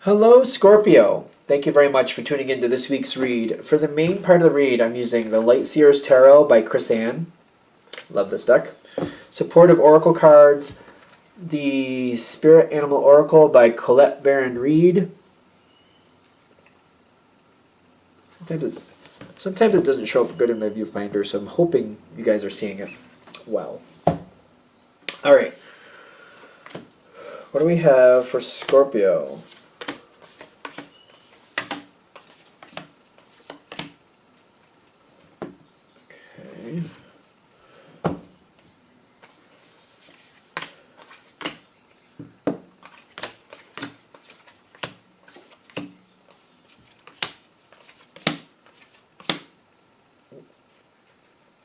Hello, Scorpio. Thank you very much for tuning into this week's read. For the main part of the read, I'm using the Light Seers Tarot by Chris Ann. Love this deck. Supportive Oracle cards, the Spirit Animal Oracle by Colette Baron Reed. Sometimes it doesn't show up good in my viewfinder, so I'm hoping you guys are seeing it well. All right. What do we have for Scorpio? Okay.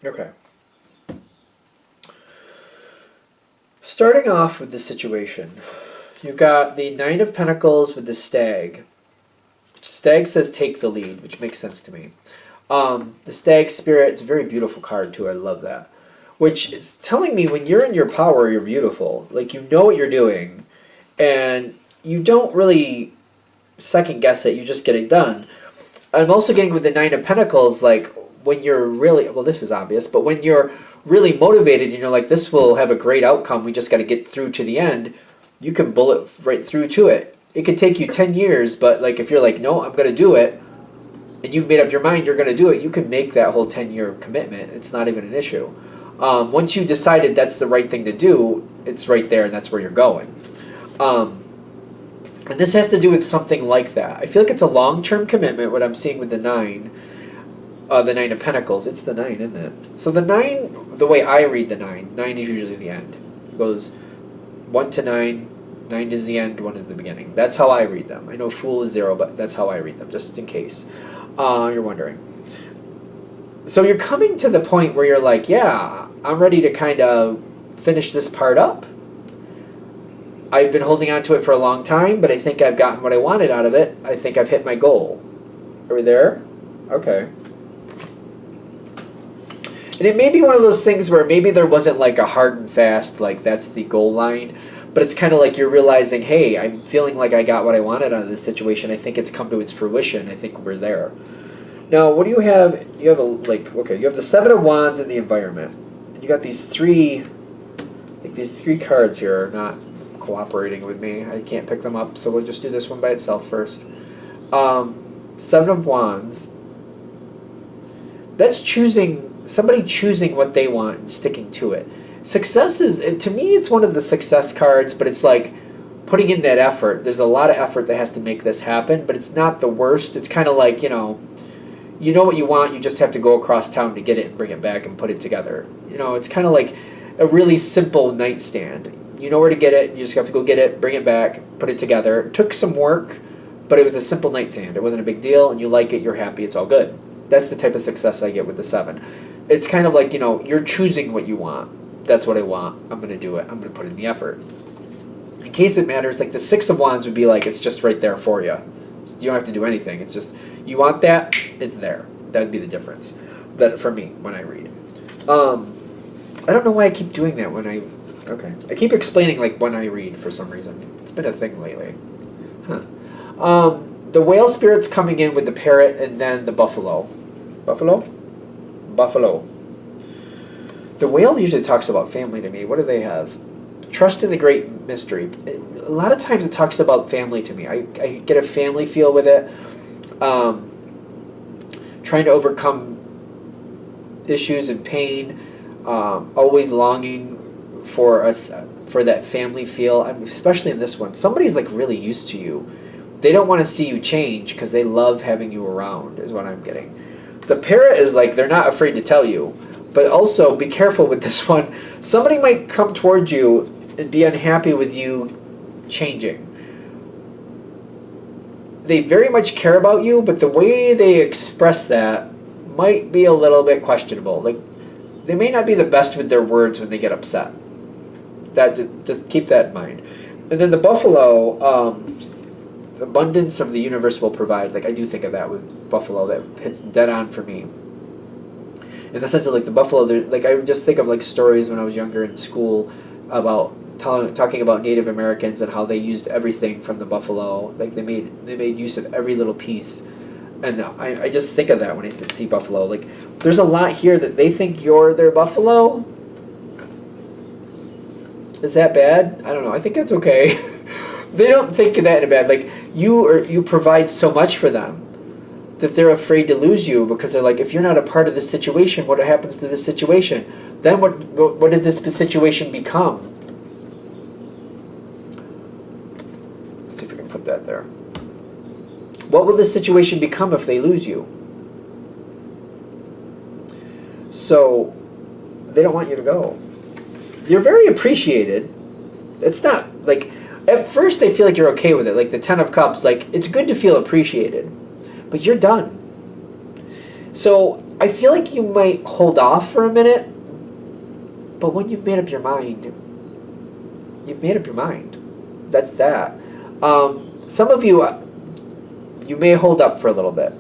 Okay. Starting off with the situation, you've got the Nine of Pentacles with the Stag. Stag says take the lead, which makes sense to me. The Stag Spirit, it's a very beautiful card too. I love that. Which is telling me when you're in your power, you're beautiful. Like, you know what you're doing, and you don't really second guess it. You just get it done. I'm also getting with the Nine of Pentacles, like, when you're really, well, this is obvious, but when you're really motivated and you're like, this will have a great outcome, we just got to get through to the end, you can bullet right through to it. It could take you 10 years, but like if you're like, no, I'm going to do it, and you've made up your mind you're going to do it, you can make that whole 10-year commitment. It's not even an issue. Once you decided that's the right thing to do, it's right there, and that's where you're going. And this has to do with something like that. I feel like it's a long-term commitment, what I'm seeing with the Nine of Pentacles. It's the 9, isn't it? So the 9, the way I read the 9 is usually the end. It goes 1 to 9, 9 is the end, 1 is the beginning. That's how I read them. I know Fool is 0, but that's how I read them, just in case you're wondering. So you're coming to the point where you're like, yeah, I'm ready to kind of finish this part up. I've been holding on to it for a long time, but I think I've gotten what I wanted out of it. I think I've hit my goal. Are we there? Okay. And it may be one of those things where maybe there wasn't like a hard and fast, like that's the goal line, but it's kind of like you're realizing, hey, I'm feeling like I got what I wanted out of this situation. I think it's come to its fruition. I think we're there. Now, what do you have? You have you have the Seven of Wands in the environment. You got these three cards here are not cooperating with me. I can't pick them up, so we'll just do this one by itself first. Seven of Wands. That's somebody choosing what they want and sticking to it. Success is, to me, it's one of the success cards, but it's like putting in that effort. There's a lot of effort that has to make this happen, but it's not the worst. It's kind of like, you know what you want, you just have to go across town to get it and bring it back and put it together. It's kind of like a really simple nightstand. You know where to get it, you just have to go get it, bring it back, put it together. It took some work, but it was a simple nightstand. It wasn't a big deal, and you like it, you're happy, it's all good. That's the type of success I get with the 7. It's kind of like, you're choosing what you want. That's what I want. I'm going to do it. I'm going to put in the effort. In case it matters, like the 6 of Wands would be like, it's just right there for you. You don't have to do anything. It's just, you want that, it's there. That would be the difference that for me when I read. I don't know why I keep doing that I keep explaining like when I read for some reason. It's been a thing lately. The whale spirit's coming in with the parrot and then the buffalo. Buffalo. The whale usually talks about family to me. What do they have? Trust in the great mystery. A lot of times it talks about family to me. I get a family feel with it. Trying to overcome issues and pain. Always longing for that family feel. Especially in this one. Somebody's like really used to you. They don't want to see you change because they love having you around, is what I'm getting. The parrot is like, they're not afraid to tell you. But also, be careful with this one. Somebody might come towards you and be unhappy with you changing. They very much care about you, but the way they express that might be a little bit questionable. Like, they may not be the best with their words when they get upset. Just keep that in mind. And then the buffalo, abundance of the universe will provide. Like, I do think of that with buffalo. That hits dead on for me. In the sense of like the buffalo, like I would just think of like stories when I was younger in school about talking about Native Americans and how they used everything from the buffalo. Like they made use of every little piece. And I just think of that when I see buffalo. Like, there's a lot here that they think you're their buffalo. Is that bad? I don't know. I think that's okay. They don't think of that in a bad. Like, you provide so much for them that they're afraid to lose you because they're like, if you're not a part of this situation, what happens to this situation? Then what does this situation become? Let's see if we can put that there. What will this situation become if they lose you? So they don't want you to go. You're very appreciated. It's not like, at first they feel like you're okay with it. Like the Ten of Cups, like it's good to feel appreciated, but you're done. So I feel like you might hold off for a minute, but when you've made up your mind, you've made up your mind. That's that. Some of you, you may hold up for a little bit.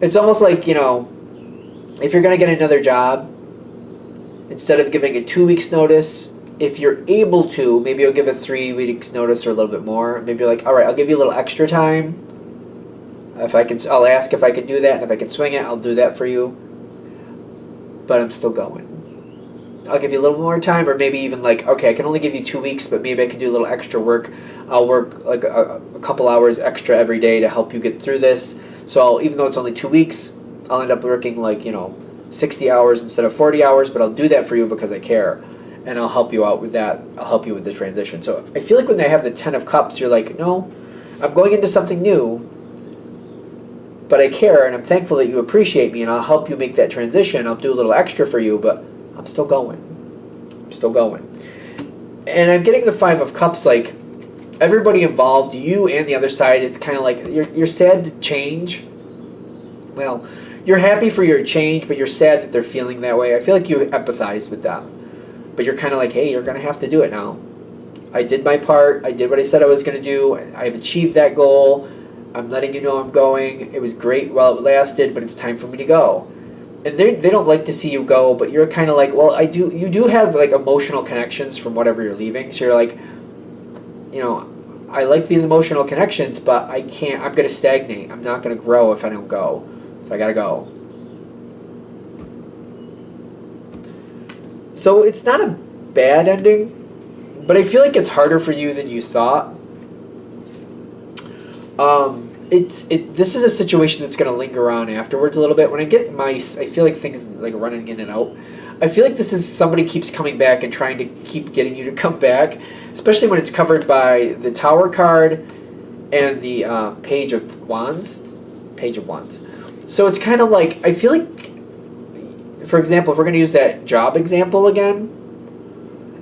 It's almost like, you know, if you're going to get another job, instead of giving a 2 weeks notice, if you're able to, maybe you'll give a 3 weeks notice or a little bit more. Maybe you're like, all right, I'll give you a little extra time. If I can, I'll ask if I can do that, and if I can swing it, I'll do that for you. But I'm still going. I'll give you a little more time, or maybe even like, okay, I can only give you 2 weeks, but maybe I can do a little extra work. I'll work like a couple hours extra every day to help you get through this. So even though it's only 2 weeks, I'll end up working like, 60 hours instead of 40 hours, but I'll do that for you because I care. And I'll help you out with that. I'll help you with the transition. So I feel like when they have the Ten of Cups, you're like, no, I'm going into something new, but I care, and I'm thankful that you appreciate me, and I'll help you make that transition. I'll do a little extra for you, but I'm still going. I'm still going. And I'm getting the Five of Cups, like, everybody involved, you and the other side, is kind of like, you're sad to change. Well, you're happy for your change, but you're sad that they're feeling that way. I feel like you empathize with them. But you're kind of like, hey, you're going to have to do it now. I did my part. I did what I said I was going to do. I've achieved that goal. I'm letting you know I'm going. It was great while it lasted, but it's time for me to go. And they don't like to see you go, but you're kind of like, well, you do have like emotional connections from whatever you're leaving. So you're like, I like these emotional connections, but I can't, I'm going to stagnate. I'm not going to grow if I don't go. So I got to go. So it's not a bad ending, but I feel like it's harder for you than you thought. This is a situation that's going to linger on afterwards a little bit. When I get mice, I feel like things like running in and out. I feel like this is somebody keeps coming back and trying to keep getting you to come back, especially when it's covered by the Tower card and the Page of Wands. Page of Wands. So it's kind of like, I feel like, for example, if we're going to use that job example again,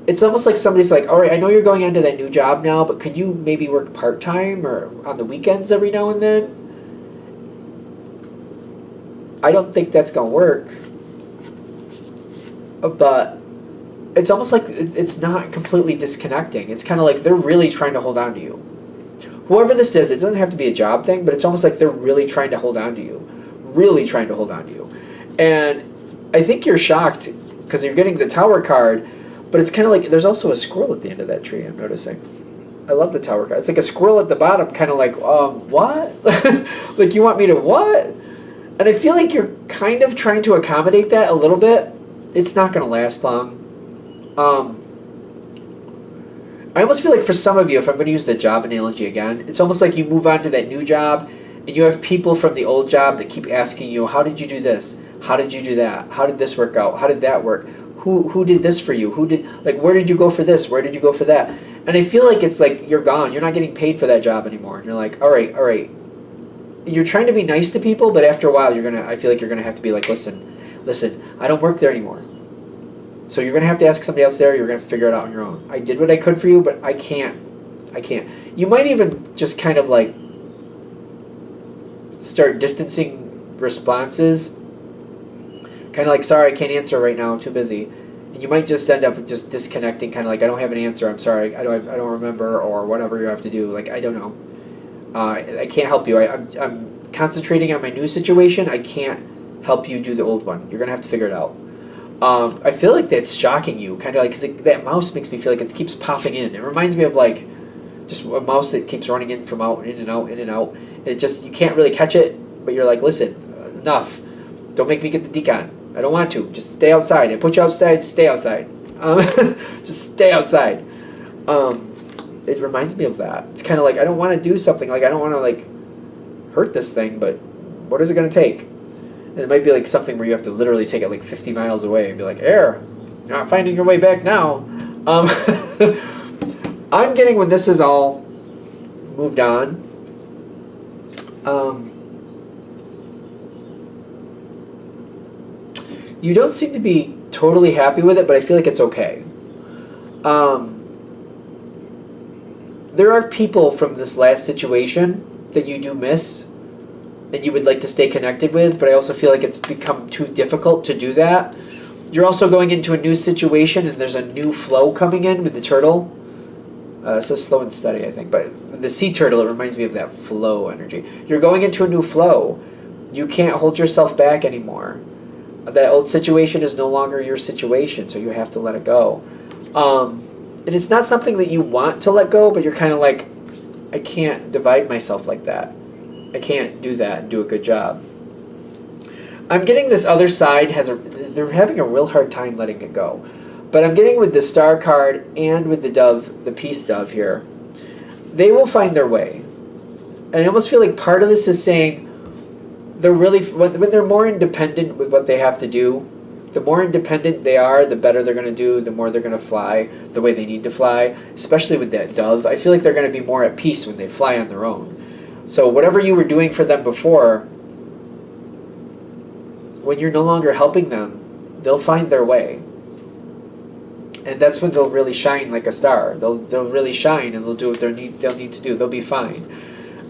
it's almost like somebody's like, all right, I know you're going into that new job now, but could you maybe work part-time or on the weekends every now and then? I don't think that's going to work. But it's almost like it's not completely disconnecting. It's kind of like they're really trying to hold on to you. Whoever this is, it doesn't have to be a job thing, but it's almost like they're really trying to hold on to you. Really trying to hold on to you. And I think you're shocked because you're getting the Tower card, but it's kind of like there's also a squirrel at the end of that tree, I'm noticing. I love the Tower card. It's like a squirrel at the bottom, kind of like, what? Like, you want me to what? And I feel like you're kind of trying to accommodate that a little bit. It's not going to last long. I almost feel like for some of you, if I'm going to use the job analogy again, it's almost like you move on to that new job, and you have people from the old job that keep asking you, how did you do this? How did you do that? How did this work out? How did that work? Who did this for you? Where did you go for this? Where did you go for that? And I feel like it's like you're gone. You're not getting paid for that job anymore. And you're like, all right. You're trying to be nice to people, but after a while, I feel like you're going to have to be like, listen, I don't work there anymore. So you're going to have to ask somebody else there. You're going to figure it out on your own. I did what I could for you, but I can't. You might even just kind of like start distancing responses. Kind of like, sorry, I can't answer right now. I'm too busy. And you might just end up just disconnecting, kind of like, I don't have an answer. I'm sorry. I don't remember, or whatever you have to do. Like, I don't know. I can't help you. I'm concentrating on my new situation. I can't help you do the old one. You're going to have to figure it out. I feel like that's shocking you, kind of like, 'cause that mouse makes me feel like it keeps popping in. It reminds me of like just a mouse that keeps running in from out, in and out, in and out. It just, you can't really catch it, but you're like, listen, enough. Don't make me get the decon. I don't want to. Just stay outside. I put you outside, stay outside. Just stay outside. It reminds me of that. It's kind of like, I don't want to do something. Like, I don't want to like hurt this thing, but what is it going to take? And it might be like something where you have to literally take it like 50 miles away and be like, air, you're not finding your way back now. I'm getting, when this is all moved on, you don't seem to be totally happy with it, but I feel like it's okay. There are people from this last situation that you do miss and you would like to stay connected with, but I also feel like it's become too difficult to do that. You're also going into a new situation and there's a new flow coming in with the turtle. It says slow and steady, I think, but the sea turtle, it reminds me of that flow energy. You're going into a new flow. You can't hold yourself back anymore. That old situation is no longer your situation, so you have to let it go. And it's not something that you want to let go, but you're kind of like, I can't divide myself like that. I can't do that and do a good job. I'm getting this other side they're having a real hard time letting it go. But I'm getting with the star card and with the dove, the peace dove here, they will find their way. And I almost feel like part of this is saying they're really, when they're more independent with what they have to do, the more independent they are, the better they're going to do, the more they're going to fly the way they need to fly, especially with that dove. I feel like they're going to be more at peace when they fly on their own. So whatever you were doing for them before, when you're no longer helping them, they'll find their way. And that's when they'll really shine like a star. They'll really shine and they'll do what they'll need to do. They'll be fine.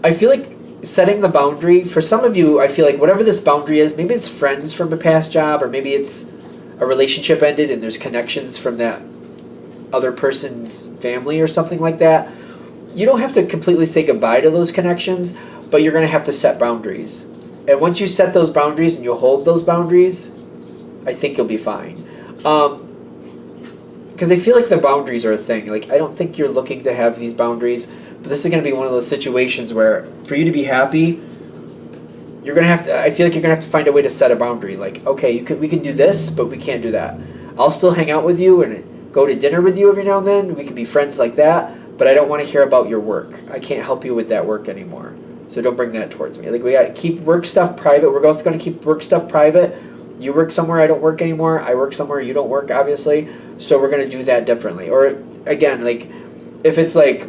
I feel like setting the boundary, for some of you, I feel like whatever this boundary is, maybe it's friends from a past job, or maybe it's a relationship ended and there's connections from that other person's family or something like that. You don't have to completely say goodbye to those connections, but you're going to have to set boundaries. And once you set those boundaries and you hold those boundaries, I think you'll be fine. Because I feel like the boundaries are a thing. Like, I don't think you're looking to have these boundaries, but this is going to be one of those situations where for you to be happy, you're going to have to, I feel like you're going to have to find a way to set a boundary. Like, okay, we can do this, but we can't do that. I'll still hang out with you and go to dinner with you every now and then. We can be friends like that, but I don't want to hear about your work. I can't help you with that work anymore. So don't bring that towards me. Like, we got to keep work stuff private. We're both going to keep work stuff private. You work somewhere, I don't work anymore. I work somewhere, you don't work, obviously. So we're going to do that differently. Or, again, like, if it's like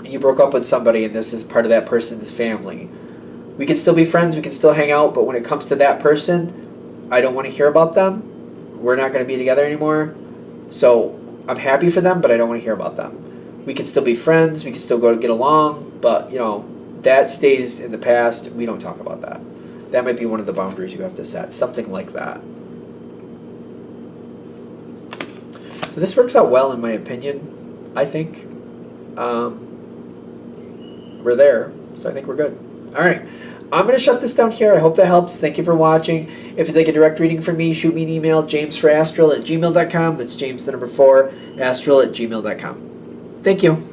you broke up with somebody and this is part of that person's family, we can still be friends, we can still hang out, but when it comes to that person, I don't want to hear about them. We're not going to be together anymore. So I'm happy for them, but I don't want to hear about them. We can still be friends, we can still go get along, but, you know, that stays in the past. We don't talk about that. That might be one of the boundaries you have to set, something like that. So this works out well in my opinion, I think. We're there, so I think we're good. All right, I'm going to shut this down here. I hope that helps. Thank you for watching. If you'd like a direct reading from me, shoot me an email, jamesforastral@gmail.com. That's James, the number 4, astral@gmail.com. Thank you.